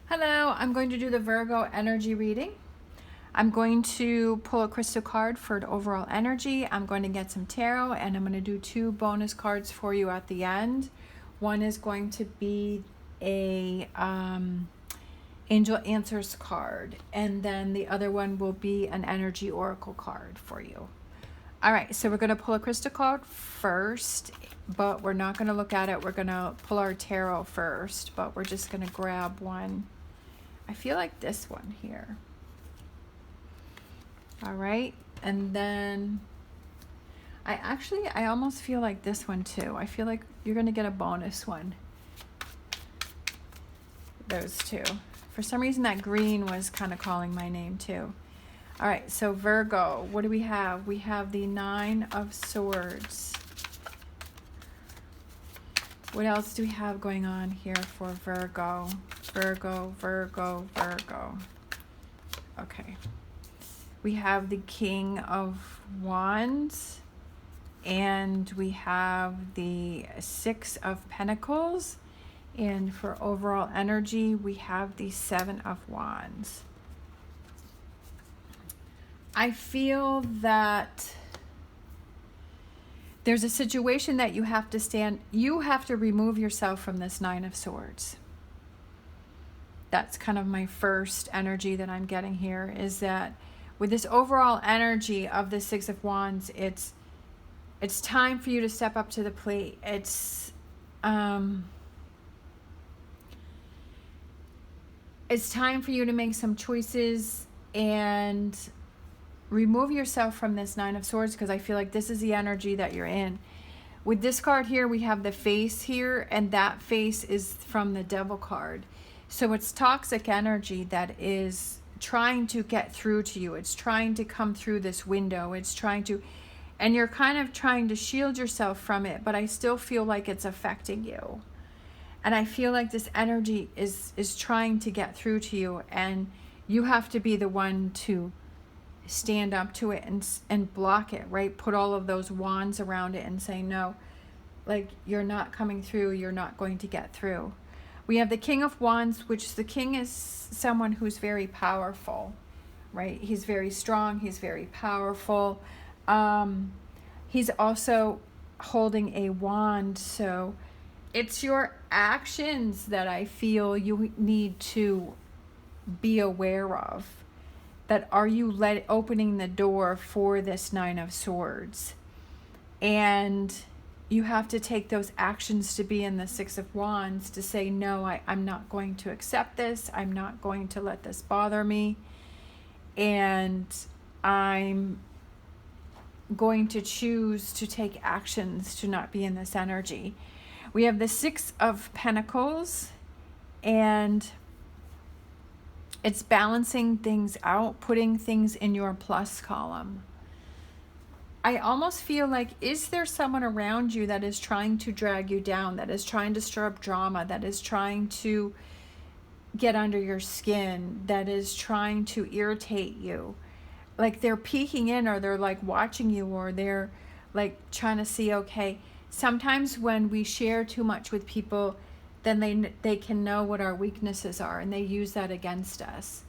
Hello, I'm going to do the Virgo energy reading. I'm going to pull a crystal card for the overall energy. I'm going to get some tarot, and I'm going to do 2 bonus cards for you at the end. One is going to be a angel answers card, and then the other one will be an energy oracle card for you. All right, so we're going to pull a crystal card first, but we're not going to look at it. We're going to pull our tarot first, but we're just going to grab one. I feel like this one here. All right, and then I almost feel like this one too. I feel like you're going to get a bonus one. Those two. For some reason that green was kind of calling my name too. All right, so Virgo, what do we have? We have the 9 of Swords. What else do we have going on here for Virgo? Virgo, Virgo, Virgo. Okay. We have the King of Wands, and we have the 6 of Pentacles, and for overall energy, we have the 7 of Wands. I feel that there's a situation that you have to remove yourself from this 9 of Swords. That's kind of my first energy that I'm getting here, is that with this overall energy of the 6 of Wands, it's time for you to step up to the plate. It's time for you to make some choices and remove yourself from this 9 of Swords, because I feel like this is the energy that you're in. With this card here, we have the face here, and that face is from the Devil card. So it's toxic energy that is trying to get through to you. It's trying to come through this window. It's trying to, and you're kind of trying to shield yourself from it, but I still feel like it's affecting you. And I feel like this energy is trying to get through to you, and you have to be the one to stand up to it and block it, right? Put all of those wands around it and say, no, like, you're not coming through. You're not going to get through. We have the King of Wands, which the king is someone who's very powerful, right? He's very strong. He's very powerful. He's also holding a wand. So it's your actions that I feel you need to be aware of. That are you opening the door for this 9 of Swords? And you have to take those actions to be in the 6 of Wands to say, no, I'm not going to accept this. I'm not going to let this bother me. And I'm going to choose to take actions to not be in this energy. We have the 6 of Pentacles, and it's balancing things out, putting things in your plus column. I almost feel like, is there someone around you that is trying to drag you down, that is trying to stir up drama, that is trying to get under your skin, that is trying to irritate you? Like they're peeking in, or they're like watching you, or they're like trying to see, okay, sometimes when we share too much with people, then they can know what our weaknesses are, and they use that against us.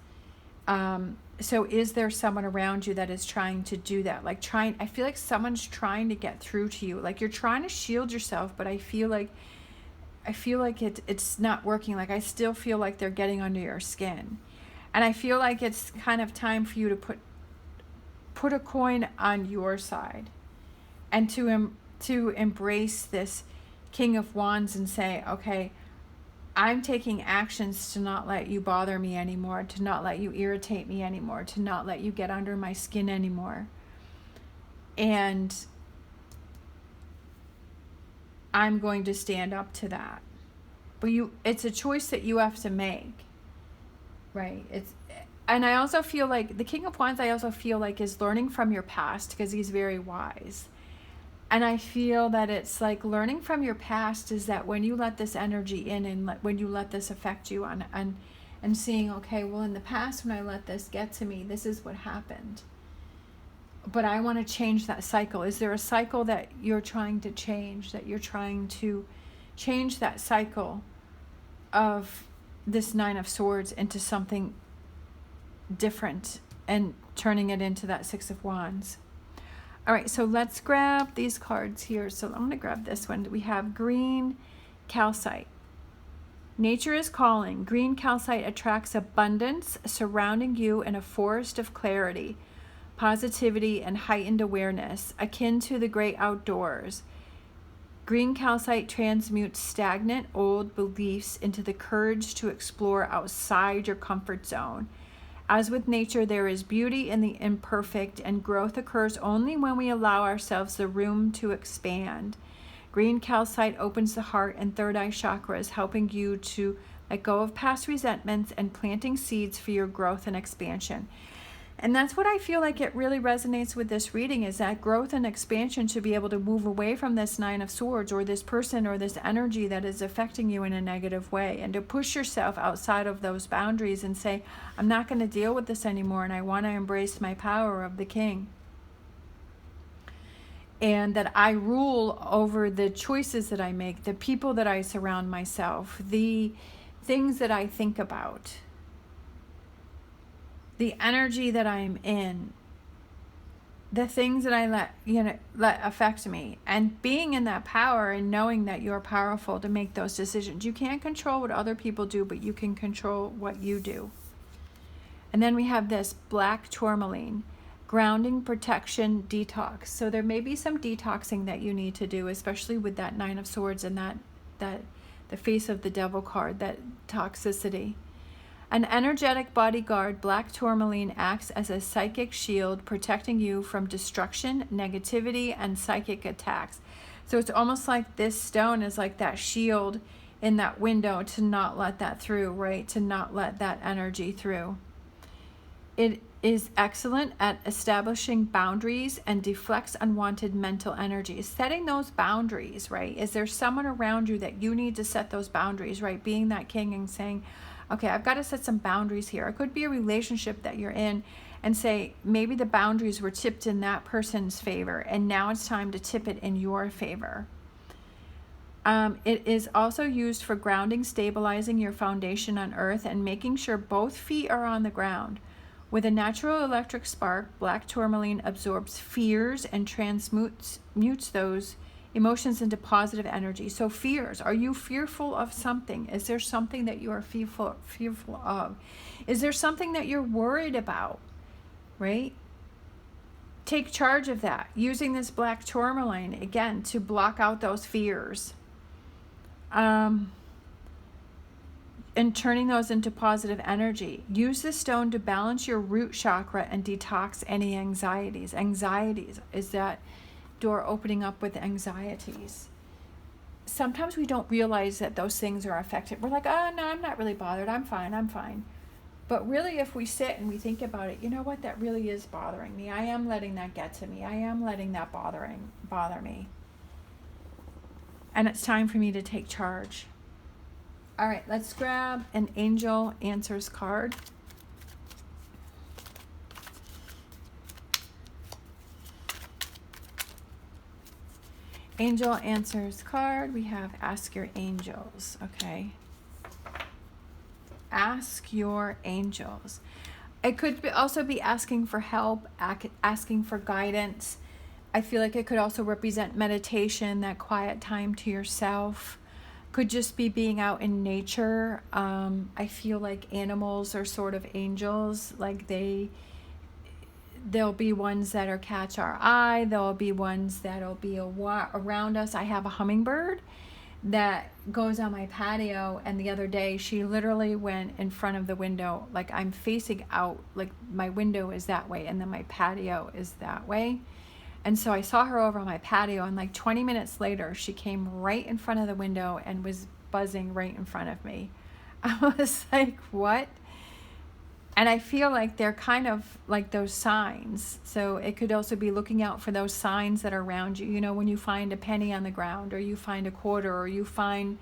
So is there someone around you that is trying to do that? Like I feel like someone's trying to get through to you. Like you're trying to shield yourself, but I feel like it's not working. Like I still feel like they're getting under your skin. And I feel like it's kind of time for you to put a coin on your side, and to embrace this King of Wands and say, okay, I'm taking actions to not let you bother me anymore, to not let you irritate me anymore, to not let you get under my skin anymore. And I'm going to stand up to that. But it's a choice that you have to make, right? And I also feel like the King of Wands, I also feel like, is learning from your past, because he's very wise. And I feel that it's like learning from your past is that when you let this energy in, and when you let this affect you, and seeing, okay, well, in the past when I let this get to me, this is what happened. But I want to change that cycle. Is there a cycle that you're trying to change, that you're trying to change that cycle of this Nine of Swords into something different and turning it into that Six of Wands. All right, so let's grab these cards here. So I'm going to grab this one. We have green calcite. Nature is calling. Green calcite attracts abundance surrounding you in a forest of clarity, positivity, and heightened awareness, akin to the great outdoors. Green calcite transmutes stagnant old beliefs into the courage to explore outside your comfort zone. As with nature, there is beauty in the imperfect, and growth occurs only when we allow ourselves the room to expand. Green calcite opens the heart and third eye chakras, helping you to let go of past resentments and planting seeds for your growth and expansion. And that's what I feel like it really resonates with this reading, is that growth and expansion should be able to move away from this Nine of Swords or this person or this energy that is affecting you in a negative way, and to push yourself outside of those boundaries and say, I'm not going to deal with this anymore, and I want to embrace my power of the king. And that I rule over the choices that I make, the people that I surround myself, the things that I think about, the energy that I'm in, the things that I let affect me, and being in that power and knowing that you're powerful to make those decisions. You can't control what other people do, but you can control what you do. And then we have this black tourmaline, grounding, protection, detox. So there may be some detoxing that you need to do, especially with that Nine of Swords and that the face of the devil card, that toxicity. An energetic bodyguard, black tourmaline acts as a psychic shield, protecting you from destruction, negativity, and psychic attacks. So it's almost like this stone is like that shield in that window to not let that through, right? To not let that energy through. It is excellent at establishing boundaries and deflects unwanted mental energy. Setting those boundaries, right? Is there someone around you that you need to set those boundaries, right? Being that king and saying, okay, I've got to set some boundaries here. It could be a relationship that you're in and say, maybe the boundaries were tipped in that person's favor, and now it's time to tip it in your favor. It is also used for grounding, stabilizing your foundation on earth, and making sure both feet are on the ground. With a natural electric spark, black tourmaline absorbs fears and transmutes those emotions into positive energy. So fears, are you fearful of something? Is there something that you are fearful of? Is there something that you're worried about, right? Take charge of that, using this black tourmaline, again, to block out those fears. And turning those into positive energy. Use this stone to balance your root chakra and detox any anxieties. Anxieties is that door opening up with anxieties. Sometimes we don't realize that those things are affected. We're like, oh, no, I'm not really bothered. I'm fine. But really, if we sit and we think about it, you know what? That really is bothering me. I am letting that get to me. I am letting that bother me. And it's time for me to take charge. All right, let's grab an Angel Answers card. Angel Answers card, we have Ask Your Angels, okay? Ask your angels. It could also be asking for help, asking for guidance. I feel like it could also represent meditation, that quiet time to yourself. Could just be being out in nature. I feel like animals are sort of angels. Like there'll be ones that'll catch our eye. There'll be ones that'll be around us. I have a hummingbird that goes on my patio, and the other day she literally went in front of the window. Like I'm facing out, like my window is that way, and then my patio is that way. And so I saw her over on my patio, and like 20 minutes later, she came right in front of the window and was buzzing right in front of me. I was like, what? And I feel like they're kind of like those signs. So it could also be looking out for those signs that are around you. You know, when you find a penny on the ground, or you find a quarter, or you find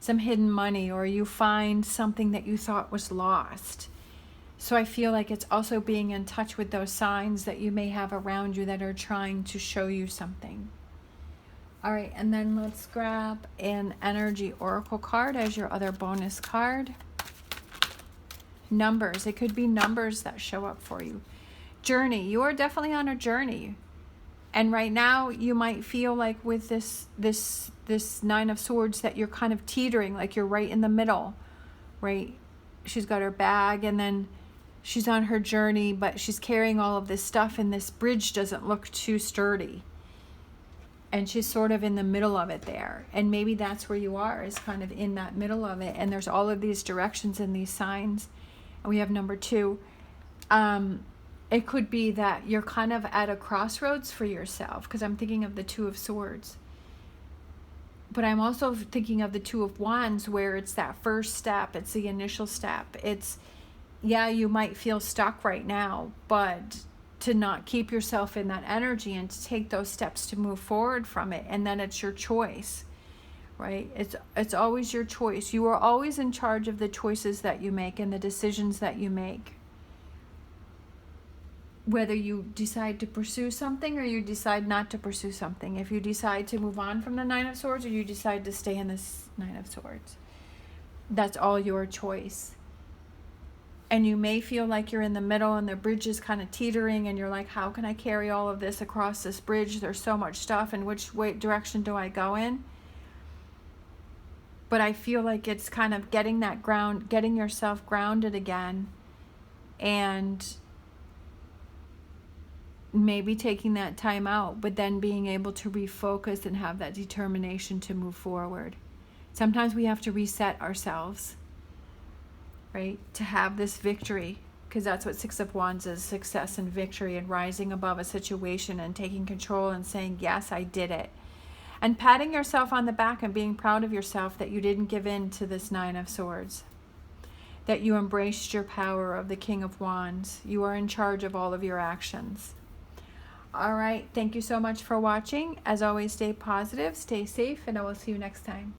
some hidden money, or you find something that you thought was lost. So I feel like it's also being in touch with those signs that you may have around you that are trying to show you something. All right, and then let's grab an Energy Oracle card as your other bonus card. Numbers. It could be numbers that show up for you. Journey. You are definitely on a journey. And right now you might feel like with this Nine of Swords that you're kind of teetering, like you're right in the middle, right? She's got her bag and then she's on her journey, but she's carrying all of this stuff and this bridge doesn't look too sturdy. And she's sort of in the middle of it there. And maybe that's where you are, is kind of in that middle of it. And there's all of these directions and these signs. And we have number 2. It could be that you're kind of at a crossroads for yourself, because I'm thinking of the 2 of Swords. But I'm also thinking of the 2 of Wands, where it's that first step. It's the initial step. It's, yeah, you might feel stuck right now, but to not keep yourself in that energy and to take those steps to move forward from it. And then it's your choice, right? It's always your choice. You are always in charge of the choices that you make and the decisions that you make. Whether you decide to pursue something or you decide not to pursue something. If you decide to move on from the Nine of Swords or you decide to stay in this Nine of Swords. That's all your choice. And you may feel like you're in the middle and the bridge is kind of teetering and you're like, how can I carry all of this across this bridge? There's so much stuff, and which direction do I go in? But I feel like it's kind of getting yourself grounded again, and maybe taking that time out, but then being able to refocus and have that determination to move forward. Sometimes we have to reset ourselves, right, to have this victory, because that's what 6 of Wands is, success and victory and rising above a situation and taking control and saying, yes, I did it. And patting yourself on the back and being proud of yourself that you didn't give in to this 9 of Swords, that you embraced your power of the King of Wands. You are in charge of all of your actions. All right, thank you so much for watching. As always, stay positive, stay safe, and I will see you next time.